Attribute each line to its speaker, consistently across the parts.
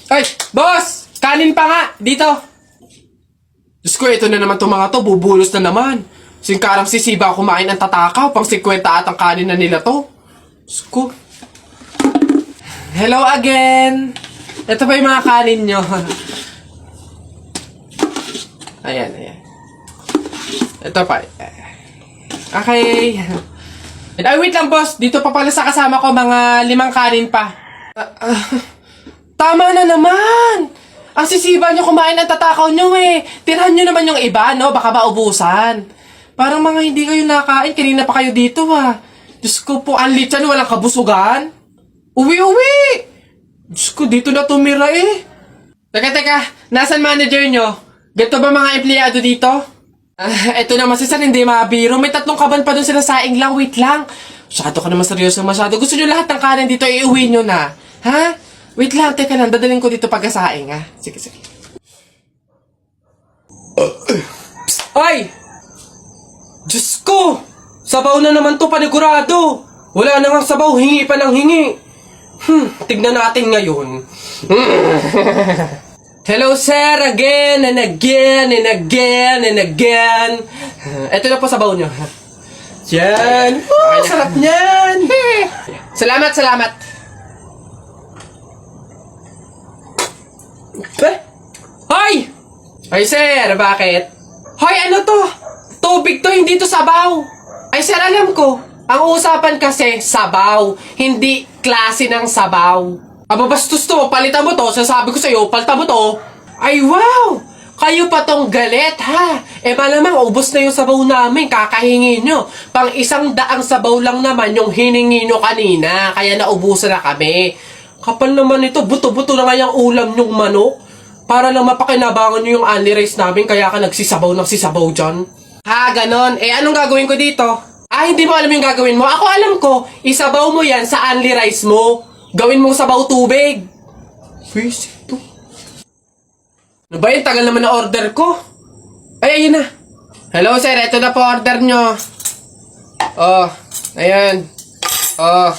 Speaker 1: Ay, boss! Kanin pa nga! Dito! Diyos ko, ito na naman itong mga to. Bubulos na naman. Singkarang sisiba kumain ang tatakaw. Pang 50 at ang kanin na nila to. Diyos ko. Hello again! Ito pa yung mga kanin nyo. Ayan, ayan. Ito pa. Okay. Ay, wait lang, boss. Dito pa pala sa kasama ko, mga 5 kanin pa. Tama na naman! Ang sisiba nyo kumain ng tatakaw nyo eh. Tirahan nyo naman yung iba, no? Baka maubusan. Parang mga hindi kayo nakain. Kanina pa kayo dito, ha? Diyos ko po, ang litsan, walang kabusugan. Uwi! Diyos ko, dito na tumira eh. Teka. Nasaan manager nyo? Ganito ba mga empleyado dito? Eto naman si Sir, hindi mabiro. May 3 kaban pa dun sila saing lang. Wait lang. Masyado ka naman seryoso masyado. Gusto nyo lahat ng kanin dito, iuwi nyo na. Ha? Wait lang, teka lang. Dadalhin ko dito pagkasaing, ha? Sige. Ay! Diyos ko! Sabaw na naman to, panigurado. Wala na nga sabaw, hingi pa ng hingi. Tignan natin ngayon. Hello, sir, again and again and again and again. Ito na po sabaw nyo. Yan. Oh, sarap niyan. Salamat. Hoy! Ay, sir, bakit? Hoy, ano to? Tubig to, hindi to sabaw. Ay, sir, alam ko. Ang usapan kasi, sabaw. Hindi klase ng sabaw. Aba, bastos to. Palitan mo to. Sasabi ko sa'yo, palitan mo to. Ay, wow! Kayo pa tong galit, ha? Malamang ubos na yung sabaw namin. Kakahingi nyo. Pang 100 sabaw lang naman yung hiningi nyo kanina. Kaya naubusan na kami. Kapal naman ito. Buto-buto na nga yung ulam nyong manok. Para lang mapakinabangan nyo yung only rice namin. Kaya ka nagsisabaw dyan. Ha, ganon. Anong gagawin ko dito? Hindi mo alam yung gagawin mo. Ako alam ko. Isabaw mo yan sa only rice mo. Gawin mong sabaw tubig. Face ito. Ano ba yun? Tagal naman na order ko. Ay, ayun na. Hello, sir. Ito na po order nyo. Oh, ayan. Oh,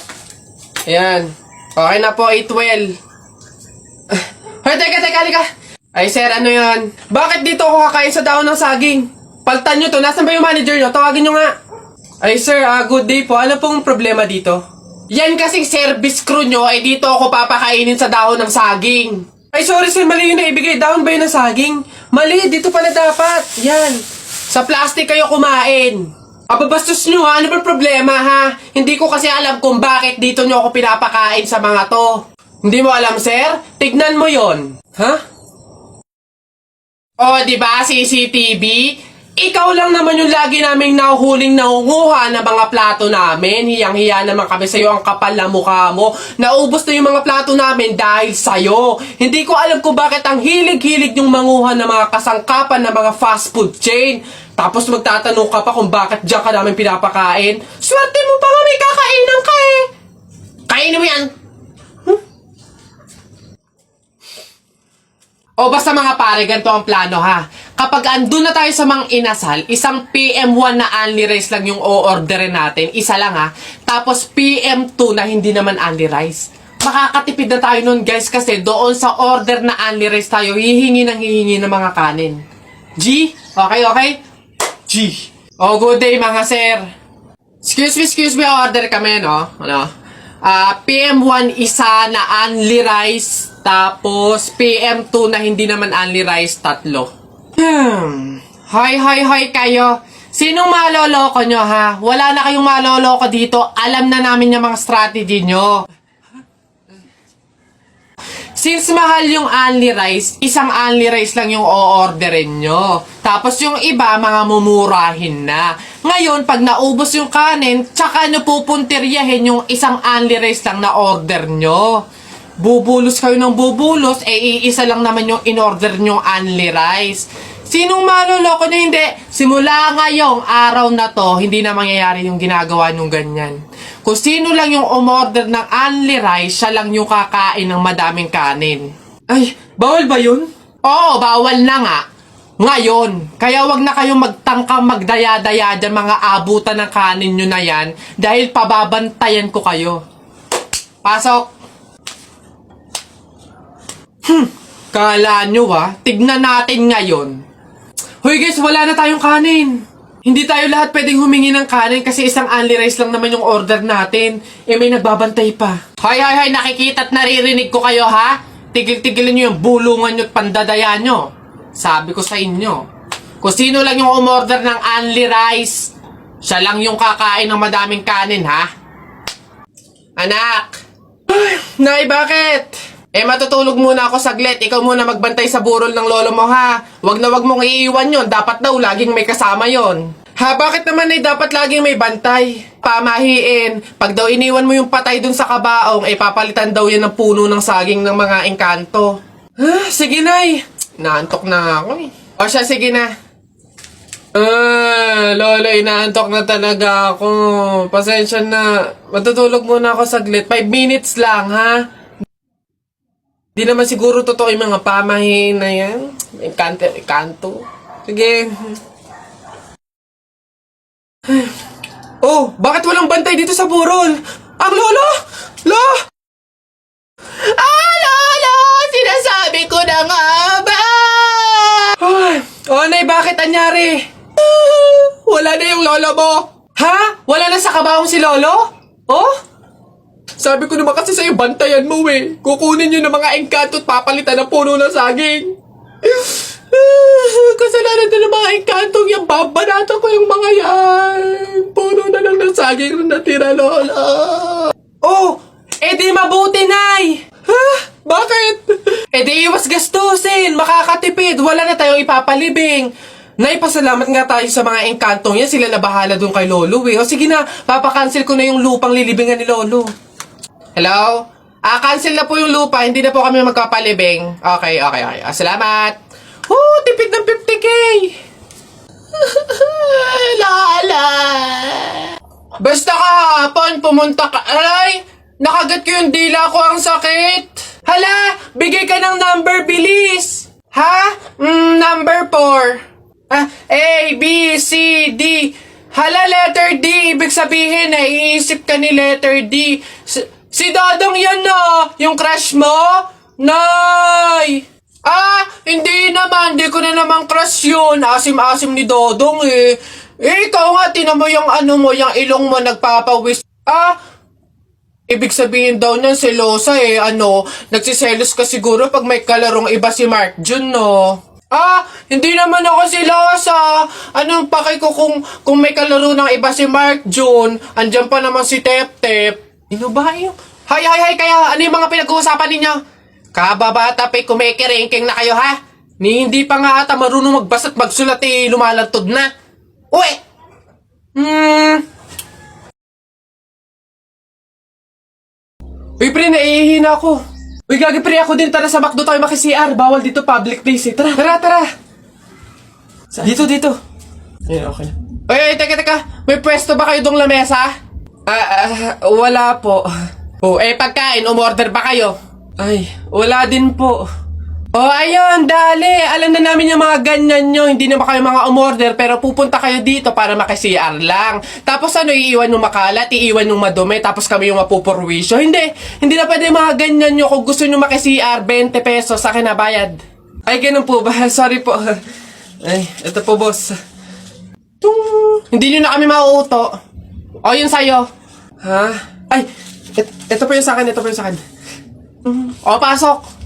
Speaker 1: ayan. Okay na po, 812. Hoy, teka, halika. Ay, sir, ano yun? Bakit dito ako kakain sa daon ng saging? Paltan nyo to. Nasaan ba yung manager nyo? Tawagin nyo nga. Ay, sir, good day po. Ano pong problema dito? Yan kasing service crew nyo, dito ako papakainin sa dahon ng saging. Ay, sorry sir, mali yun na ibigay. Dahon ba yun ng saging? Mali, dito pala dapat. Yan. Sa plastic kayo kumain. Ababastos nyo ha, ano ba problema ha? Hindi ko kasi alam kung bakit dito nyo ako pinapakain sa mga to. Hindi mo alam, sir? Tignan mo yon. Ha? O, diba, CCTV? Ikaw lang naman yung lagi naming nahuhuling nangunguha ng mga plato namin. Hiyang-hiya naman kami sa'yo, ang kapal na mukha mo. Naubos na yung mga plato namin dahil sa'yo. Hindi ko alam kung bakit ang hilig-hilig yung manguha ng mga kasangkapan ng mga fast food chain. Tapos magtatanong ka pa kung bakit diyan ka namin pinapakain. Swerte mo pa nga may kakainan ka eh. Kainin mo yan. O basta mga pare, ganito ang plano ha. Kapag andun na tayo sa mga inasal, isang PM1 na only rice lang yung o-orderin natin. Isa lang ha. Tapos PM2 na hindi naman only rice. Makakatipid na tayo nun guys kasi doon sa order na only rice tayo, hihingi ng mga kanin. G? Okay? G. Oh, good day mga sir. Excuse me, order kami no? PM1 isa na only rice. Tapos, PM2 na hindi naman only rice, 3. Hoy kayo. Sinong maloloko nyo, ha? Wala na kayong maloloko dito. Alam na namin yung mga strategy nyo. Since mahal yung only rice, isang only rice lang yung o-orderin nyo. Tapos yung iba, mga mumurahin na. Ngayon, pag naubos yung kanin, tsaka nyo pupuntiryahin yung isang only rice lang na order nyo. Bubulos kayo ng bubulos, iisa lang naman yung in-order nyong only rice. Sinong maloloko nyo? Hindi. Simula ngayong araw na to, hindi na mangyayari yung ginagawa nyong ganyan. Kung sino lang yung umorder ng only rice, siya lang yung kakain ng madaming kanin. Ay, bawal ba yun? Oo, bawal na nga. Ngayon, kaya wag na kayong magtangkang magdaya-daya dyan mga abutan ng kanin nyo na yan dahil pababantayan ko kayo. Pasok! Kala nyo tignan natin ngayon. Hoy guys, wala na tayong kanin. Hindi tayo lahat pwedeng humingi ng kanin kasi isang only rice lang naman yung order natin. May nagbabantay pa. Hoy, nakikita at naririnig ko kayo ha? Tigil-tigilin nyo yung bulungan nyo at pandadaya nyo. Sabi ko sa inyo, kung sino lang yung umorder ng only rice, siya lang yung kakain ng madaming kanin ha? Anak! Nay, bakit? Matutulog muna ako saglit. Ikaw muna magbantay sa burol ng lolo mo, ha? Wag na wag mong iiwan yon. Dapat daw laging may kasama yon. Ha, bakit naman dapat laging may bantay? Pamahiin. Pag daw iniwan mo yung patay dun sa kabaong, papalitan daw yan ng puno ng saging ng mga engkanto. Sige, Nay. Naantok na ako O siya, sige na. Lolo, inaantok na talaga ako. Pasensya na. Matutulog muna ako saglit. 5 minutes lang, ha? Di naman siguro totoo yung mga pamahiin na yan. Enkanto. Sige. Oh, bakit walang bantay dito sa burol? Ang lolo! Lolo! Sinasabi ko na nga ba? Nay, bakit anyari? Wala na yung lolo mo. Ha? Wala na sa kabaong si lolo? Oh? Sabi ko naman kasi sa'yo, bantayan mo Kukunin nyo ng mga engkanto at papalitan ng puno ng saging. Kasalanan na ng mga engkantong yan. Babanatan ko yung mga yan. Puno na lang ng saging na natira, lola. Oh, di mabuti, Nay. Ha? Bakit? Di iwas gastusin. Makakatipid. Wala na tayong ipapalibing. Nay, pasalamat nga tayo sa mga engkantong yan. Sila na bahala dun kay lolo O sige na, papakancel ko na yung lupang lilibingan ni lolo. Hello? Cancel na po yung lupa. Hindi na po kami magpapalibing. Okay. Salamat. Tipid ng 50K. Lala. Basta kahapon, pumunta ka. Ay, nakagat ko yung dila ko. Ang sakit. Hala, bigay ka ng number, bilis. Ha? Number 4. A, B, C, D. Hala, letter D. Ibig sabihin, iisip ka ni letter D. Si Dodong yan yung crush mo? Nay! Hindi naman. Hindi ko na naman crush yun. Asim-asim ni Dodong ikaw nga, tinan mo yung yung ilong mo nagpapawis. Ibig sabihin daw niyan selosa nagsiselos ka siguro pag may kalarong iba si Mark Jun, no? Hindi naman ako selosa. Anong paki ko kung may kalaro ng iba si Mark Jun? Andyan pa naman si Tep-Tep. Ano ba yun? Hay, kaya ano yung mga pinag-uusapan ninyo? Kababata pa kumikiringking na kayo, ha? Hindi pa nga ata marunong magbasa at magsulat lumalantod na. Uy! Uy, pre, naihihina ako. Uy, gagi, pre, ako din. Tara sa McDo tayo maki-CR. Bawal dito, public place Tara. Dito. Ayun, okay. Uy, teka. May pwesto ba kayo dong lamesa? Wala po. Pagkain, umorder ba kayo? Ay, wala din po. Ayun, dali. Alam na namin yung mga ganyan nyo. Hindi naman kayo mga umorder, pero pupunta kayo dito para maki-CR lang. Tapos iiwan yung makalat, iiwan yung madumi, tapos kami yung mapupurwisyo. Hindi na pwede mga ganyan nyo. Kung gusto nyo maki-CR, 20 pesos, sa akin na bayad. Ay, ganun po ba? Sorry po. Ay, ito po, boss. Hindi nyo na kami mauuto. Yun sa'yo. Ha? Ay, ito po yung sa akin. Pasok.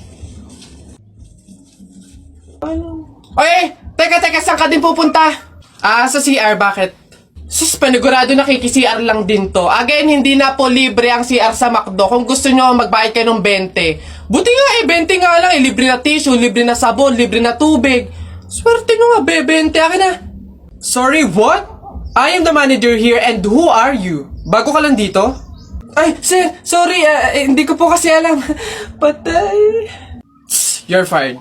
Speaker 1: Teka, saan ka din pupunta? Sa CR, bakit? Sus, panigurado nakiki-CR lang din to. Again, hindi na po libre ang CR sa McDo. Kung gusto nyo, magbayad kayo ng 20. Buti nga 20 nga lang. Libre na tissue, libre na sabon, libre na tubig. Swerte nyo nga, 20. Akin na. Sorry, what? I am the manager here and who are you? Bago ka lang dito? Ay, sir, sorry, hindi ko po kasi alam. Patay. You're fired.